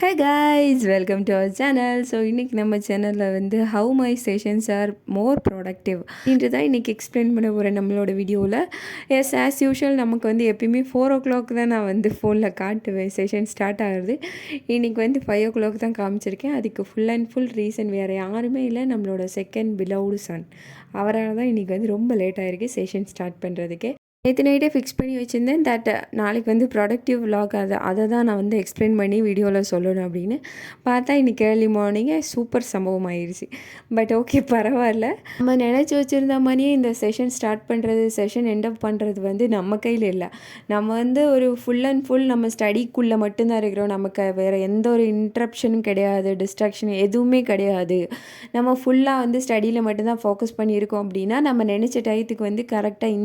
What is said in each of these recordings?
Hi guys, welcome to our channel. So இன்னைக்கு நம்ம சேனலில் வந்து how my sessions are more productive அப்படின்றதான் இன்றைக்கி எக்ஸ்பிளைன் பண்ண போகிறேன் நம்மளோட வீடியோவில். எஸ் ஆஸ் யூஷுவல் நமக்கு வந்து எப்பயுமே 4 o'clock தான் நான் வந்து ஃபோனில் காட்டுவேன் செஷன் ஸ்டார்ட் ஆகிறது. இன்றைக்கி வந்து 5 o'clock தான் காமிச்சிருக்கேன். அதுக்கு ஃபுல் அண்ட் ஃபுல் ரீசன் வேறு யாருமே இல்லை, நம்மளோட செகண்ட் பிலவுடு சன். அவரால் தான் இன்றைக்கி வந்து ரொம்ப லேட் ஆகிருக்கு செஷன் ஸ்டார்ட் பண்ணுறதுக்கே. நேற்று நைட்டே ஃபிக்ஸ் பண்ணி வச்சுருந்தேன் தட் நாளைக்கு வந்து ப்ராடக்டிவ் விலாக் அதை தான் நான் வந்து எக்ஸ்பிளைன் பண்ணி வீடியோவில் சொல்லணும் அப்படின்னு பார்த்தா இன்றைக்கி ஏர்லி மார்னிங்கே சூப்பர் சம்பவம் ஆயிடுச்சு. பட் ஓகே, பரவாயில்ல. நம்ம நினச்சி வச்சுருந்த மாதிரியே இந்த செஷன் ஸ்டார்ட் பண்ணுறது, செஷன் எண்டப் பண்ணுறது வந்து நம்ம கையில் இல்லை. நம்ம வந்து ஒரு ஃபுல் அண்ட் ஃபுல் நம்ம ஸ்டடிக்குள்ளே மட்டும்தான் இருக்கிறோம். நமக்கு வேறு எந்த ஒரு இன்ட்ரப்ஷனும் கிடையாது, டிஸ்ட்ராக்ஷன் எதுவுமே கிடையாது. நம்ம ஃபுல்லாக வந்து ஸ்டடியில் மட்டும்தான் ஃபோக்கஸ் பண்ணியிருக்கோம் அப்படின்னா நம்ம நினச்ச டயத்துக்கு வந்து கரெக்டாக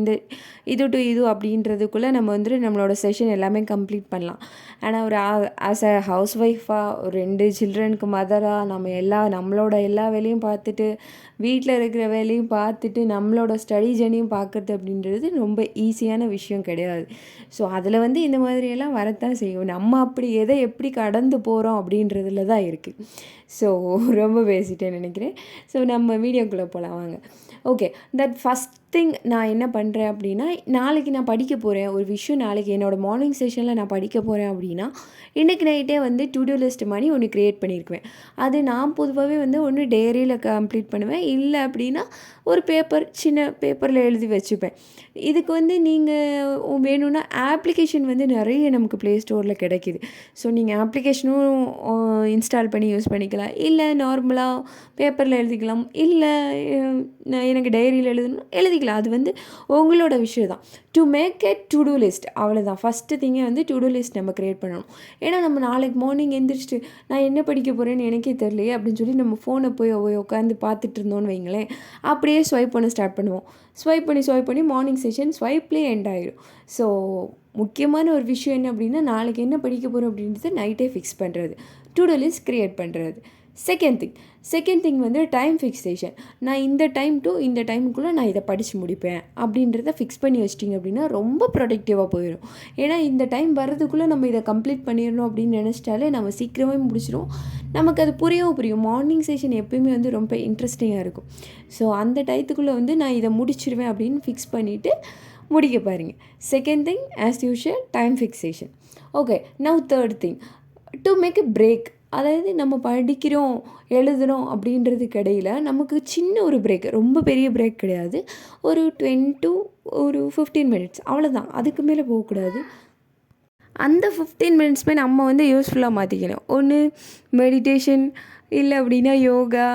இது டு இது அப்படின்றதுக்குள்ளே நம்ம வந்துட்டு நம்மளோட செஷன் எல்லாமே கம்ப்ளீட் பண்ணலாம். ஆனால் ஒரு ஆஸ் அ ஹவுஸ் ஒய்ஃபாக, ஒரு 2 சில்ட்ரனுக்கு மதராக நம்மளோட எல்லா வேலையும் பார்த்துட்டு, வீட்டில் இருக்கிற வேலையும் பார்த்துட்டு, நம்மளோட ஸ்டடி ஜர்னியும் பார்க்குறது அப்படின்றது ரொம்ப ஈஸியான விஷயம் கிடையாது. ஸோ அதில் வந்து இந்த மாதிரியெல்லாம் வரத்தான் செய்யும். நம்ம அப்படி எதை எப்படி கடந்து போகிறோம் அப்படின்றதுல தான் இருக்குது. ஸோ ரொம்ப பேசிட்டேன்னு நினைக்கிறேன். ஸோ நம்ம வீடியோக்குள்ளே போகலாம் வாங்க. ஓகே, தட் ஃபஸ்ட் திங் நான் என்ன பண்ணுறேன் அப்படின்னா, நாளைக்கு நான் படிக்க போகிறேன் ஒரு விஷயம். நாளைக்கு என்னோடய மார்னிங் செஷனில் நான் படிக்க போகிறேன் அப்படின்னா இன்றைக்கி நைட்டே வந்து டு டூ லிஸ்ட் மாதிரி ஒன்று க்ரியேட் பண்ணியிருக்குவேன். அது நான் பொதுவாகவே வந்து ஒன்று டைரியில் கம்ப்ளீட் பண்ணுவேன், இல்லை அப்படின்னா ஒரு சின்ன பேப்பரில் எழுதி வச்சுப்பேன். இதுக்கு வந்து நீங்கள் வேணும்னா ஆப்ளிகேஷன் வந்து நிறைய நமக்கு ப்ளே ஸ்டோரில் கிடைக்கிது. ஸோ நீங்கள் ஆப்ளிகேஷனும் இன்ஸ்டால் பண்ணி யூஸ் பண்ணிக்கலாம், இல்லை நார்மலாக பேப்பரில் எழுதிக்கலாம், இல்லை எனக்கு டைரியில் எழுதிக்கலாம். அது வந்து உங்களோட விஷயம் தான். To make a to do list, அவ்வளோதான். ஃபஸ்ட்டு திங்கே வந்து டு டூ லிஸ்ட் நம்ம க்ரியேட் பண்ணணும். ஏன்னா நம்ம நாளைக்கு மார்னிங் எந்திரிச்சிட்டு நான் என்ன படிக்க போகிறேன்னு எனக்கே தெரியலையே அப்படின்னு சொல்லி நம்ம ஃபோனை போய் உட்காந்து பார்த்துட்டு இருந்தோன்னு வைங்களேன், அப்படியே ஸ்வைப் பண்ண ஸ்டார்ட் பண்ணுவோம். ஸ்வைப் பண்ணி மார்னிங் செஷன் ஸ்வைப்லேயே எண்ட் ஆகிடும். ஸோ முக்கியமான ஒரு விஷயம் என்ன அப்படின்னா, நாளைக்கு என்ன படிக்க போகிறோம் அப்படின்றத நைட்டே ஃபிக்ஸ் பண்ணுறது, டு டூ லிஸ்ட் க்ரியேட் பண்ணுறது. செகண்ட் திங் வந்து டைம் ஃபிக்ஸேஷன். நான் இந்த டைம் டு இந்த டைமுக்குள்ளே நான் இதை படித்து முடிப்பேன் அப்படின்றத ஃபிக்ஸ் பண்ணி வச்சிட்டிங்க அப்படின்னா ரொம்ப ப்ரொடக்டிவாக போயிடும். ஏன்னா இந்த டைம் வர்றதுக்குள்ளே நம்ம இதை கம்ப்ளீட் பண்ணிடணும் அப்படின்னு நினச்சிட்டாலே நம்ம சீக்கிரமே முடிச்சிடும். நமக்கு அது புரியும். மார்னிங் செஷன் எப்பயுமே வந்து ரொம்ப இன்ட்ரெஸ்டிங்காக இருக்கும். ஸோ அந்த டயத்துக்குள்ளே வந்து நான் இதை முடிச்சிடுவேன் அப்படின்னு ஃபிக்ஸ் பண்ணிவிட்டு முடிக்க பாருங்கள். Second thing as usual time fixation. Okay, now third thing to make a break. அதாவது நம்ம படிக்கிறோம், எழுதுகிறோம் அப்படின்றதுக்கு இடையில் நமக்கு சின்ன ஒரு பிரேக், ரொம்ப பெரிய பிரேக் கிடையாது, ஒரு 10 to 15 minutes அவ்வளோதான். அதுக்கு மேலே போகக்கூடாது. அந்த 15 minutesமே நம்ம வந்து யூஸ்ஃபுல்லாக மாற்றிக்கணும். ஒன்று மெடிடேஷன், இல்லை அப்படின்னா யோகா,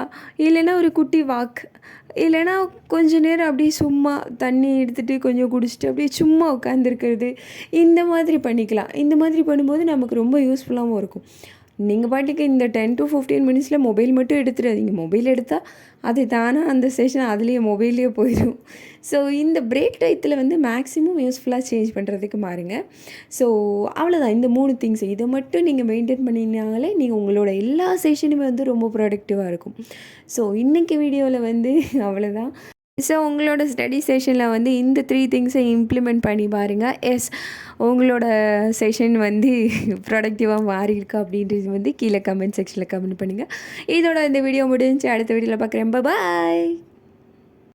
இல்லைன்னா ஒரு குட்டி வாக், இல்லைன்னா கொஞ்சம் நேரம் அப்படியே சும்மா தண்ணி எடுத்துகிட்டு கொஞ்சம் குடிச்சிட்டு அப்படியே சும்மா உட்காந்துருக்கிறது, இந்த மாதிரி பண்ணிக்கலாம். இந்த மாதிரி பண்ணும்போது நமக்கு ரொம்ப யூஸ்ஃபுல்லாகவும் இருக்கும். நீங்கள் பாட்டுக்கு இந்த 10 to 15 minutesல மொபைல் மட்டும் எடுத்துடாதீங்க. மொபைல் எடுத்தால் அது தானாக அந்த செஷன் அதுலேயே மொபைல்லையே போயிடும். ஸோ இந்த பிரேக் டயத்தில் வந்து மேக்ஸிமம் யூஸ்ஃபுல்லாக சேஞ்ச் பண்ணுறதுக்கு மாறுங்க. ஸோ அவ்வளோதான். இந்த 3 திங்ஸ் இதை மட்டும் நீங்கள் மெயின்டைன் பண்ணிங்கனாலே நீங்கள் உங்களோட எல்லா செஷனுமே வந்து ரொம்ப ப்ரொடக்டிவாக இருக்கும். ஸோ இன்றைக்கி வீடியோவில் வந்து அவ்வளோதான். ஸோ உங்களோட ஸ்டடி செஷனில் வந்து இந்த 3 திங்ஸை இம்ப்ளிமெண்ட் பண்ணி பாருங்கள். எஸ், உங்களோட செஷன் வந்து ப்ரொடக்டிவாக மாறி இருக்கா அப்படின்றது வந்து கீழே கமெண்ட் செக்ஷனில் கமெண்ட் பண்ணுங்கள். இதோட இந்த வீடியோ முடிஞ்சு அடுத்த வீடியோவில் பார்க்குறேன். பாய்.